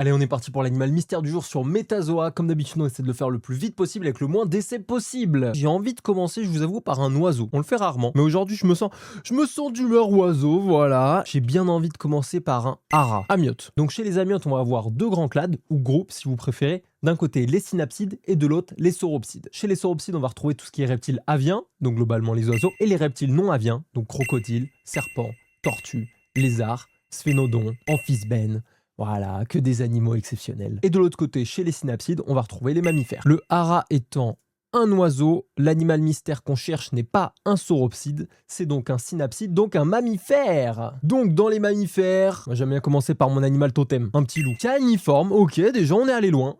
Allez, on est parti pour l'animal mystère du jour sur Metazoa. Comme d'habitude, on essaie de le faire le plus vite possible avec le moins d'essais possible. J'ai envie de commencer, je vous avoue, par un oiseau. On le fait rarement, mais aujourd'hui, je me sens d'humeur oiseau, voilà. J'ai bien envie de commencer par un hara, amyote. Donc chez les amyotes, on va avoir deux grands clades, ou groupes si vous préférez. D'un côté, les synapsides et de l'autre, les sauropsides. Chez les sauropsides, on va retrouver tout ce qui est reptiles aviens, donc globalement les oiseaux, et les reptiles non aviens, donc crocodiles, serpents, tortues, lézards, sphénodons, amphisbènes. Voilà, que des animaux exceptionnels. Et de l'autre côté, chez les synapsides, on va retrouver les mammifères. Le hara étant un oiseau, l'animal mystère qu'on cherche n'est pas un sauropside, c'est donc un synapside, donc un mammifère. Donc dans les mammifères, j'aime bien commencer par mon animal totem, un petit loup. Caniforme, ok, déjà on est allé loin,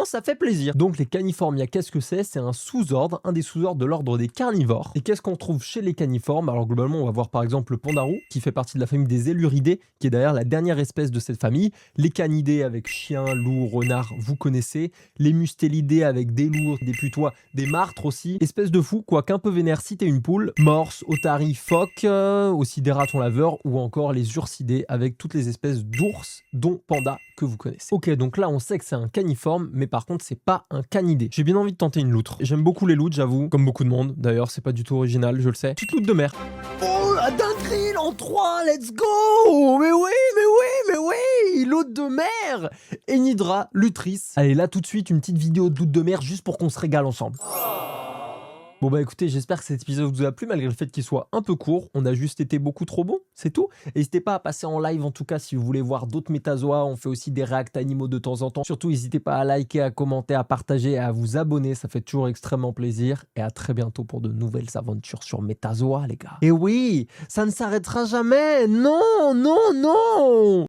ça fait plaisir. Donc les caniformes, qu'est-ce que c'est? C'est un sous-ordre, un des sous-ordres de l'ordre des carnivores. Et qu'est-ce qu'on trouve chez les caniformes? Alors globalement, on va voir par exemple le pandarou, qui fait partie de la famille des éluridés, qui est d'ailleurs la dernière espèce de cette famille. Les canidés avec chiens, loups, renards, vous connaissez. Les mustélidés avec des loups, des putois, des martres aussi, espèce de fou, quoique un peu vénère, citer une poule, morse, otaries, phoques, aussi des ratons laveurs, ou encore les ursidés avec toutes les espèces d'ours, dont panda, que vous connaissez. Ok, donc là on sait que c'est un caniforme, mais par contre c'est pas un canidé. J'ai bien envie de tenter une loutre. J'aime beaucoup les loutres, j'avoue, comme beaucoup de monde, d'ailleurs c'est pas du tout original, je le sais. Petite loutre de mer. Oh, la dinguerie, en 3, let's go! Mais oui, l'hôte de mer! Enidra Lutris. Allez, là tout de suite, une petite vidéo de l'hôte de mer juste pour qu'on se régale ensemble. Bon bah écoutez, j'espère que cet épisode vous a plu malgré le fait qu'il soit un peu court. On a juste été beaucoup trop bon, c'est tout. N'hésitez pas à passer en live en tout cas si vous voulez voir d'autres métazoas. On fait aussi des réacts animaux de temps en temps. Surtout n'hésitez pas à liker, à commenter, à partager et à vous abonner. Ça fait toujours extrêmement plaisir. Et à très bientôt pour de nouvelles aventures sur Metazoa les gars. Et oui, ça ne s'arrêtera jamais. Non.